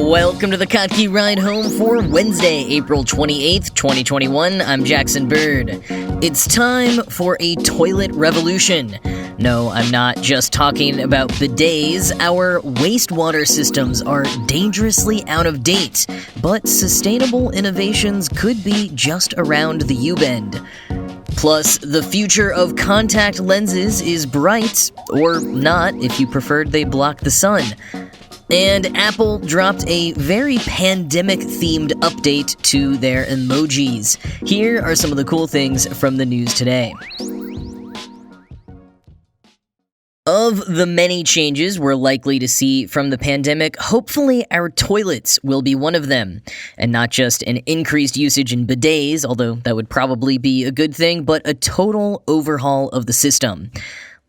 Welcome to the Kottke Ride Home for Wednesday, April 28th, 2021. I'm Jackson Bird. It's time for a toilet revolution. No, I'm not just talking about bidets. Our wastewater systems are dangerously out of date, but sustainable innovations could be just around the U-bend. Plus, the future of contact lenses is bright, or not if you preferred they block the sun. And Apple dropped a very pandemic-themed update to their emojis. Here are some of the cool things from the news today. Of the many changes we're likely to see from the pandemic, hopefully our toilets will be one of them. And not just an increased usage in bidets, although that would probably be a good thing, but a total overhaul of the system.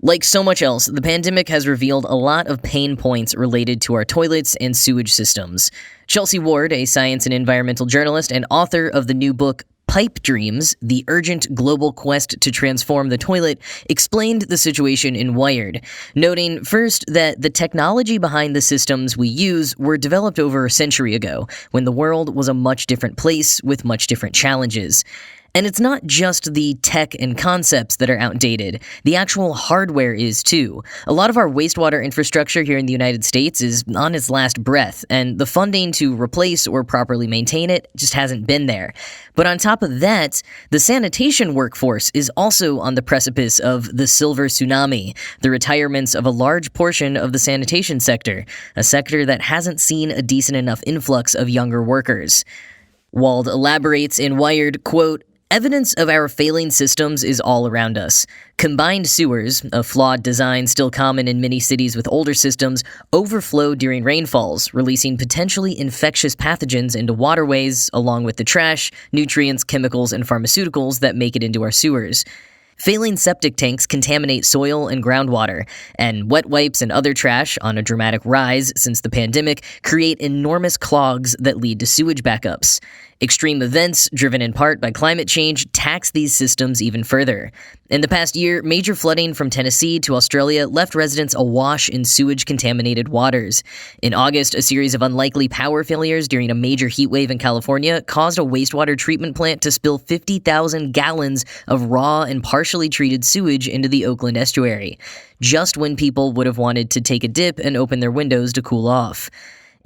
Like so much else, the pandemic has revealed a lot of pain points related to our toilets and sewage systems. Chelsea Ward, a science and environmental journalist and author of the new book Pipe Dreams, The Urgent Global Quest to Transform the Toilet, explained the situation in Wired, noting first that the technology behind the systems we use were developed over a century ago, when the world was a much different place with much different challenges. And it's not just the tech and concepts that are outdated. The actual hardware is too. A lot of our wastewater infrastructure here in the United States is on its last breath, and the funding to replace or properly maintain it just hasn't been there. But on top of that, the sanitation workforce is also on the precipice of the silver tsunami, the retirements of a large portion of the sanitation sector, a sector that hasn't seen a decent enough influx of younger workers. Wald elaborates in Wired, quote, "Evidence of our failing systems is all around us. Combined sewers, a flawed design still common in many cities with older systems, overflow during rainfalls, releasing potentially infectious pathogens into waterways, along with the trash, nutrients, chemicals, and pharmaceuticals that make it into our sewers. Failing septic tanks contaminate soil and groundwater, and wet wipes and other trash, on a dramatic rise since the pandemic, create enormous clogs that lead to sewage backups. Extreme events, driven in part by climate change, tax these systems even further. In the past year, major flooding from Tennessee to Australia left residents awash in sewage-contaminated waters. In August, a series of unlikely power failures during a major heatwave in California caused a wastewater treatment plant to spill 50,000 gallons of raw and partially treated sewage into the Oakland estuary, just when people would have wanted to take a dip and open their windows to cool off.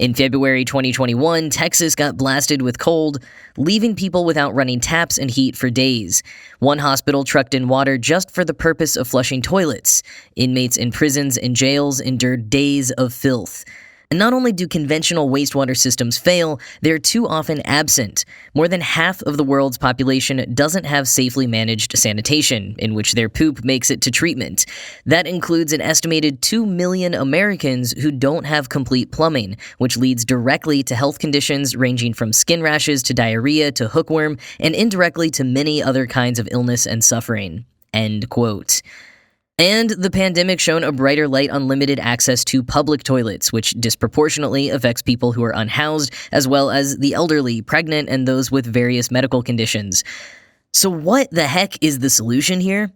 In February 2021, Texas got blasted with cold, leaving people without running taps and heat for days. One hospital trucked in water just for the purpose of flushing toilets. Inmates in prisons and jails endured days of filth. And not only do conventional wastewater systems fail, they're too often absent. More than half of the world's population doesn't have safely managed sanitation, in which their poop makes it to treatment. That includes an estimated 2 million Americans who don't have complete plumbing, which leads directly to health conditions ranging from skin rashes to diarrhea to hookworm, and indirectly to many other kinds of illness and suffering." End quote. And the pandemic shone a brighter light on limited access to public toilets, which disproportionately affects people who are unhoused, as well as the elderly, pregnant, and those with various medical conditions. So what the heck is the solution here?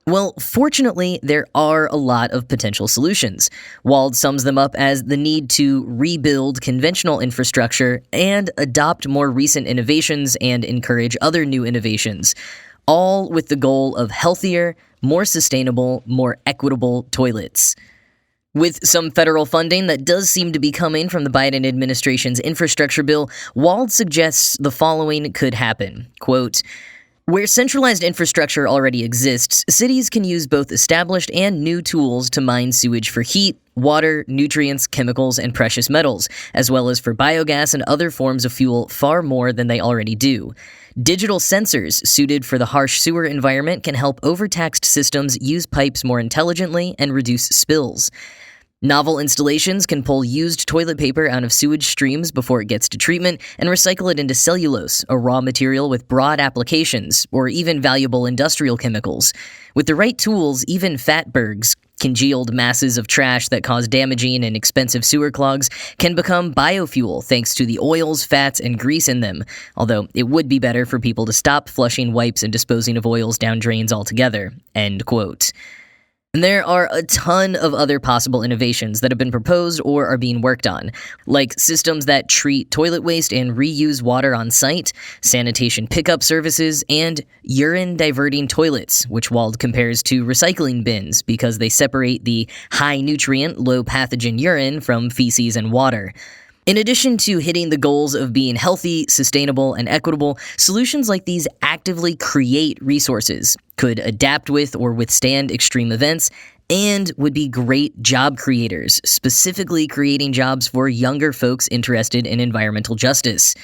Well, fortunately, there are a lot of potential solutions. Wald sums them up as the need to rebuild conventional infrastructure and adopt more recent innovations and encourage other new innovations, all with the goal of healthier, more sustainable, more equitable toilets. With some federal funding that does seem to be coming from the Biden administration's infrastructure bill, Wald suggests the following could happen. Quote, "Where centralized infrastructure already exists, cities can use both established and new tools to mine sewage for heat, water, nutrients, chemicals, and precious metals, as well as for biogas and other forms of fuel far more than they already do. Digital sensors suited for the harsh sewer environment can help overtaxed systems use pipes more intelligently and reduce spills. Novel installations can pull used toilet paper out of sewage streams before it gets to treatment and recycle it into cellulose, a raw material with broad applications, or even valuable industrial chemicals. With the right tools, even fatbergs, congealed masses of trash that cause damaging and expensive sewer clogs, can become biofuel thanks to the oils, fats, and grease in them, although it would be better for people to stop flushing wipes and disposing of oils down drains altogether." End quote. And there are a ton of other possible innovations that have been proposed or are being worked on, like systems that treat toilet waste and reuse water on site, sanitation pickup services, and urine diverting toilets, which Wald compares to recycling bins because they separate the high nutrient, low pathogen urine from feces and water. In addition to hitting the goals of being healthy, sustainable, and equitable, solutions like these actively create resources, could adapt with or withstand extreme events, and would be great job creators, specifically creating jobs for younger folks interested in environmental justice.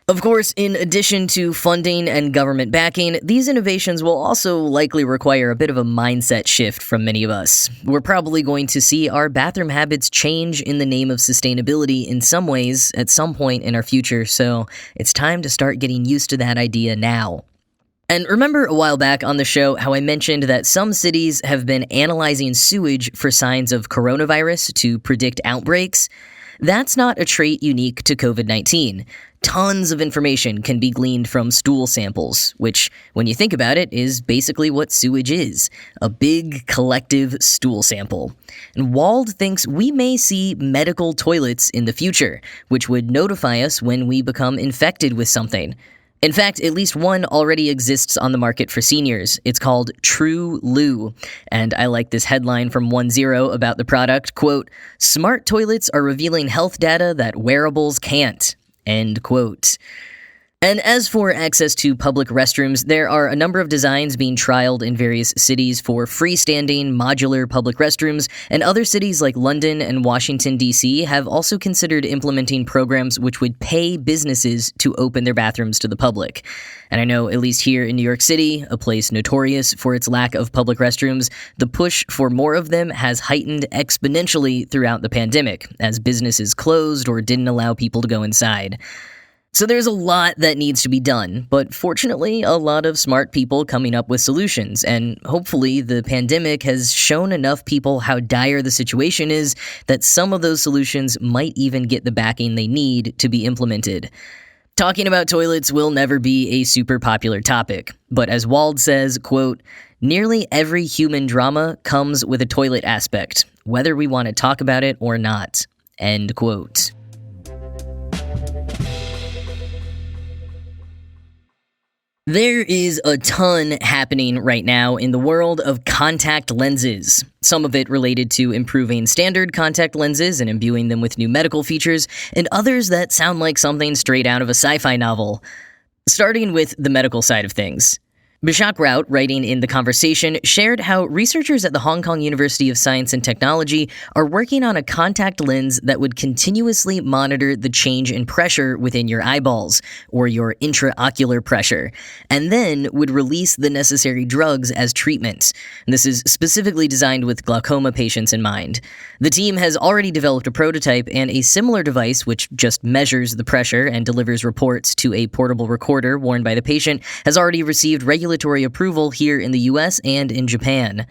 Of course, in addition to funding and government backing, these innovations will also likely require a bit of a mindset shift from many of us. We're probably going to see our bathroom habits change in the name of sustainability in some ways at some point in our future, so it's time to start getting used to that idea now. And remember a while back on the show how I mentioned that some cities have been analyzing sewage for signs of coronavirus to predict outbreaks? That's not a trait unique to COVID-19. Tons of information can be gleaned from stool samples, which, when you think about it, is basically what sewage is, a big collective stool sample. And Wald thinks we may see medical toilets in the future, which would notify us when we become infected with something. In fact, at least one already exists on the market for seniors. It's called True Loo, and I like this headline from 10 about the product, quote, "Smart toilets are revealing health data that wearables can't," end quote. And as for access to public restrooms, there are a number of designs being trialed in various cities for freestanding, modular public restrooms, and other cities like London and Washington, D.C. have also considered implementing programs which would pay businesses to open their bathrooms to the public. And I know, at least here in New York City, a place notorious for its lack of public restrooms, the push for more of them has heightened exponentially throughout the pandemic, as businesses closed or didn't allow people to go inside. So there's a lot that needs to be done, but fortunately, a lot of smart people coming up with solutions, and hopefully the pandemic has shown enough people how dire the situation is that some of those solutions might even get the backing they need to be implemented. Talking about toilets will never be a super popular topic, but as Wald says, quote, "Nearly every human drama comes with a toilet aspect, whether we want to talk about it or not," end quote. There is a ton happening right now in the world of contact lenses. Some of it related to improving standard contact lenses and imbuing them with new medical features, and others that sound like something straight out of a sci-fi novel. Starting with the medical side of things. Bishak Raut, writing in The Conversation, shared how researchers at the Hong Kong University of Science and Technology are working on a contact lens that would continuously monitor the change in pressure within your eyeballs, or your intraocular pressure, and then would release the necessary drugs as treatment. And this is specifically designed with glaucoma patients in mind. The team has already developed a prototype, and a similar device, which just measures the pressure and delivers reports to a portable recorder worn by the patient, has already received regulatory approval here in the US and in Japan.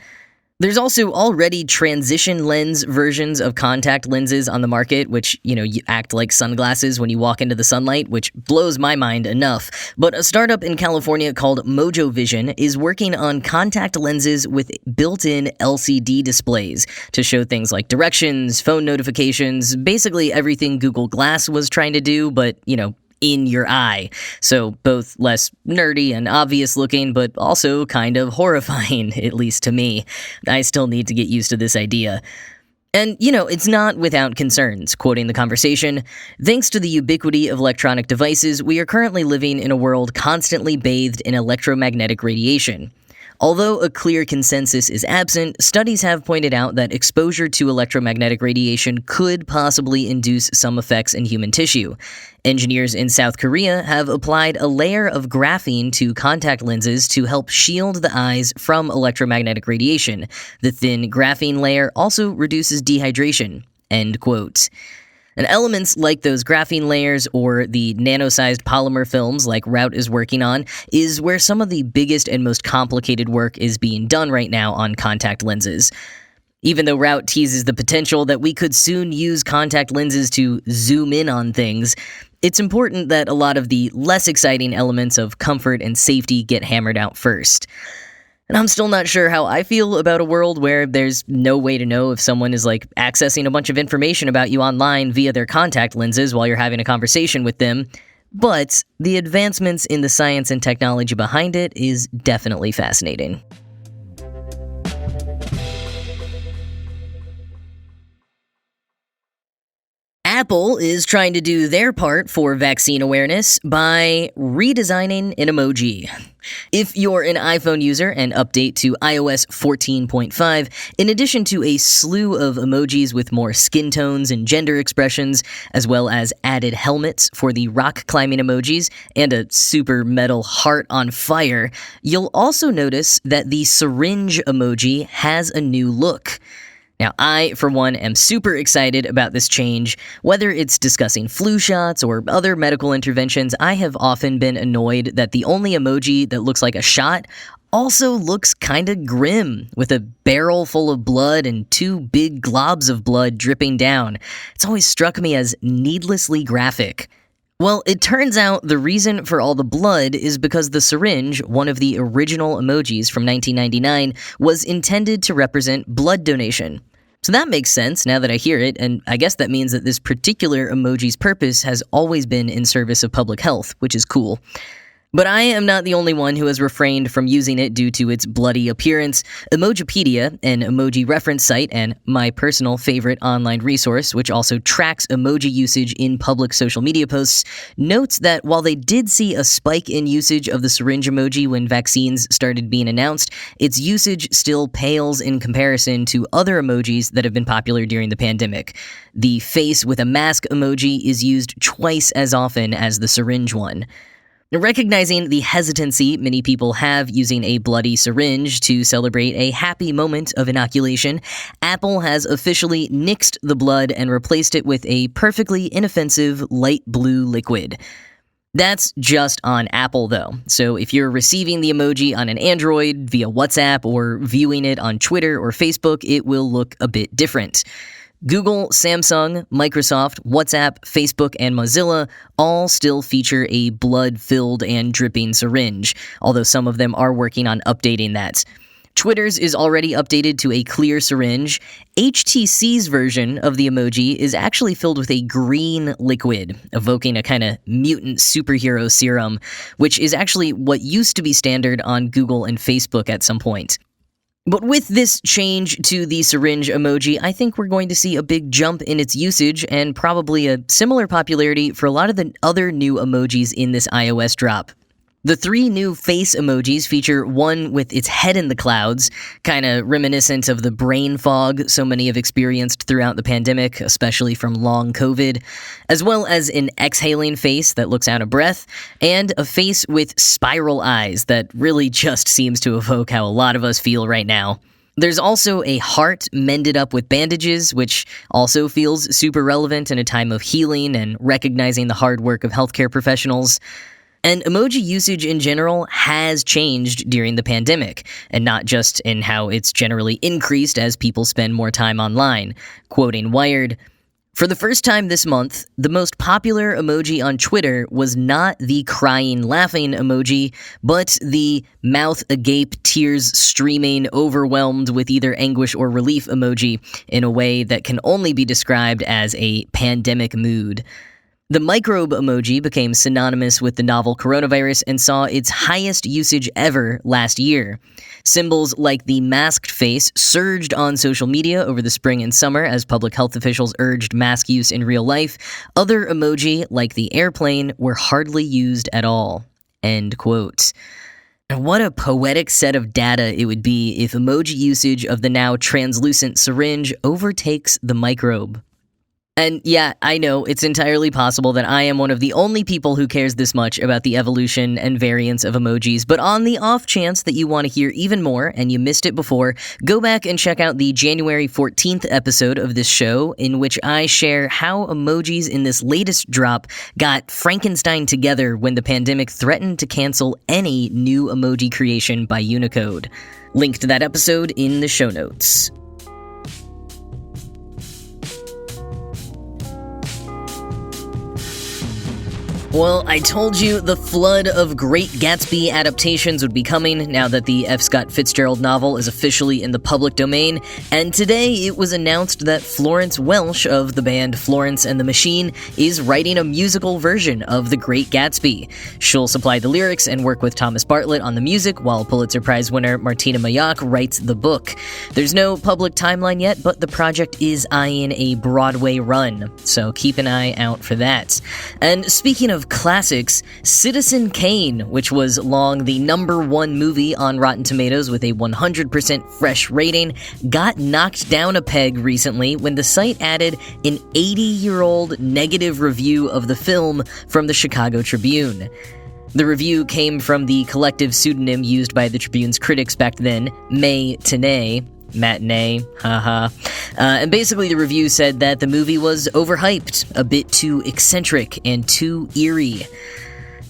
There's also already transition lens versions of contact lenses on the market, which, you act like sunglasses when you walk into the sunlight, which blows my mind enough. But a startup in California called Mojo Vision is working on contact lenses with built-in LCD displays to show things like directions, phone notifications, basically everything Google Glass was trying to do, but, in your eye. So both less nerdy and obvious looking, but also kind of horrifying, at least to me. I still need to get used to this idea. And, it's not without concerns. Quoting The Conversation, "Thanks to the ubiquity of electronic devices, we are currently living in a world constantly bathed in electromagnetic radiation. Although a clear consensus is absent, studies have pointed out that exposure to electromagnetic radiation could possibly induce some effects in human tissue. Engineers in South Korea have applied a layer of graphene to contact lenses to help shield the eyes from electromagnetic radiation. The thin graphene layer also reduces dehydration." End quote. And elements like those graphene layers or the nano-sized polymer films like Raut is working on is where some of the biggest and most complicated work is being done right now on contact lenses. Even though Raut teases the potential that we could soon use contact lenses to zoom in on things, it's important that a lot of the less exciting elements of comfort and safety get hammered out first. And I'm still not sure how I feel about a world where there's no way to know if someone is accessing a bunch of information about you online via their contact lenses while you're having a conversation with them. But the advancements in the science and technology behind it is definitely fascinating. Apple is trying to do their part for vaccine awareness by redesigning an emoji. If you're an iPhone user and update to iOS 14.5, in addition to a slew of emojis with more skin tones and gender expressions, as well as added helmets for the rock climbing emojis and a super metal heart on fire, you'll also notice that the syringe emoji has a new look. Now, I, for one, am super excited about this change. Whether it's discussing flu shots or other medical interventions, I have often been annoyed that the only emoji that looks like a shot also looks kinda grim, with a barrel full of blood and two big globs of blood dripping down. It's always struck me as needlessly graphic. Well, it turns out the reason for all the blood is because the syringe, one of the original emojis from 1999, was intended to represent blood donation. So that makes sense now that I hear it, and I guess that means that this particular emoji's purpose has always been in service of public health, which is cool. But I am not the only one who has refrained from using it due to its bloody appearance. Emojipedia, an emoji reference site and my personal favorite online resource, which also tracks emoji usage in public social media posts, notes that while they did see a spike in usage of the syringe emoji when vaccines started being announced, its usage still pales in comparison to other emojis that have been popular during the pandemic. The face with a mask emoji is used twice as often as the syringe one. Recognizing the hesitancy many people have using a bloody syringe to celebrate a happy moment of inoculation, Apple has officially nixed the blood and replaced it with a perfectly inoffensive light blue liquid. That's just on Apple, though, so if you're receiving the emoji on an Android via WhatsApp or viewing it on Twitter or Facebook, it will look a bit different. Google, Samsung, Microsoft, WhatsApp, Facebook, and Mozilla all still feature a blood-filled and dripping syringe, although some of them are working on updating that. Twitter's is already updated to a clear syringe. HTC's version of the emoji is actually filled with a green liquid, evoking a kind of mutant superhero serum, which is actually what used to be standard on Google and Facebook at some point. But with this change to the syringe emoji, I think we're going to see a big jump in its usage and probably a similar popularity for a lot of the other new emojis in this iOS drop. The three new face emojis feature one with its head in the clouds, kind of reminiscent of the brain fog so many have experienced throughout the pandemic, especially from long COVID, as well as an exhaling face that looks out of breath, and a face with spiral eyes that really just seems to evoke how a lot of us feel right now. There's also a heart mended up with bandages, which also feels super relevant in a time of healing and recognizing the hard work of healthcare professionals. And emoji usage in general has changed during the pandemic, and not just in how it's generally increased as people spend more time online. Quoting Wired, "For the first time this month, the most popular emoji on Twitter was not the crying laughing emoji, but the mouth agape, tears streaming, overwhelmed with either anguish or relief emoji in a way that can only be described as a pandemic mood." The microbe emoji became synonymous with the novel coronavirus and saw its highest usage ever last year. Symbols like the masked face surged on social media over the spring and summer as public health officials urged mask use in real life. Other emoji, like the airplane, were hardly used at all. End quote. And what a poetic set of data it would be if emoji usage of the now translucent syringe overtakes the microbe. And yeah, I know it's entirely possible that I am one of the only people who cares this much about the evolution and variants of emojis, but on the off chance that you want to hear even more and you missed it before, go back and check out the January 14th episode of this show, in which I share how emojis in this latest drop got Frankenstein together when the pandemic threatened to cancel any new emoji creation by Unicode. Link to that episode in the show notes. Well, I told you the flood of Great Gatsby adaptations would be coming now that the F. Scott Fitzgerald novel is officially in the public domain, and today it was announced that Florence Welch of the band Florence and the Machine is writing a musical version of The Great Gatsby. She'll supply the lyrics and work with Thomas Bartlett on the music, while Pulitzer Prize winner Martina Mayak writes the book. There's no public timeline yet, but the project is eyeing a Broadway run, so keep an eye out for that. And speaking of classics, Citizen Kane, which was long the #1 movie on Rotten Tomatoes with a 100% fresh rating, got knocked down a peg recently when the site added an 80-year-old negative review of the film from the Chicago Tribune. The review came from the collective pseudonym used by the Tribune's critics back then, May Tenay. Matinee, haha. And basically the review said that the movie was overhyped, a bit too eccentric, and too eerie.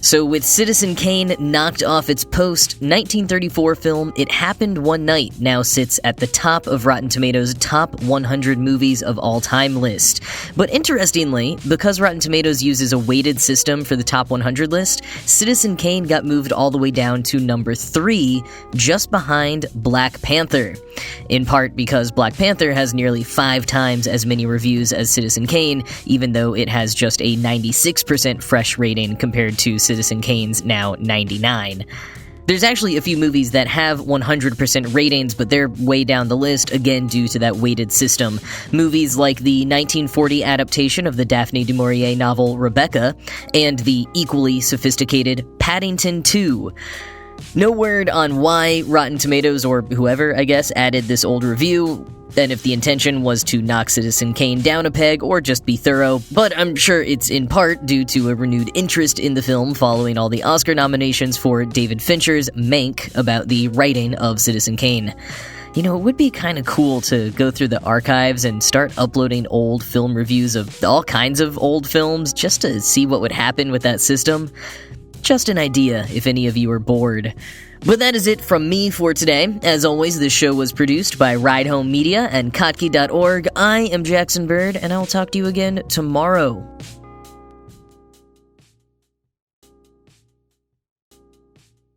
So with Citizen Kane knocked off its post-1934 film, It Happened One Night now sits at the top of Rotten Tomatoes' top 100 movies of all time list. But interestingly, because Rotten Tomatoes uses a weighted system for the top 100 list, Citizen Kane got moved all the way down to number 3, just behind Black Panther. In part because Black Panther has nearly 5 times as many reviews as Citizen Kane, even though it has just a 96% fresh rating compared to Citizen Kane's now 99. There's actually a few movies that have 100% ratings, but they're way down the list, again due to that weighted system. Movies like the 1940 adaptation of the Daphne du Maurier novel Rebecca, and the equally sophisticated Paddington 2. No word on why Rotten Tomatoes, or whoever, I guess, added this old review, and if the intention was to knock Citizen Kane down a peg or just be thorough, but I'm sure it's in part due to a renewed interest in the film following all the Oscar nominations for David Fincher's Mank about the writing of Citizen Kane. You know, it would be kind of cool to go through the archives and start uploading old film reviews of all kinds of old films just to see what would happen with that system. Just an idea if any of you are bored. But that is it from me for today. As always, this show was produced by Ride Home Media and Kottke.org. I am Jackson Bird, and I'll talk to you again tomorrow.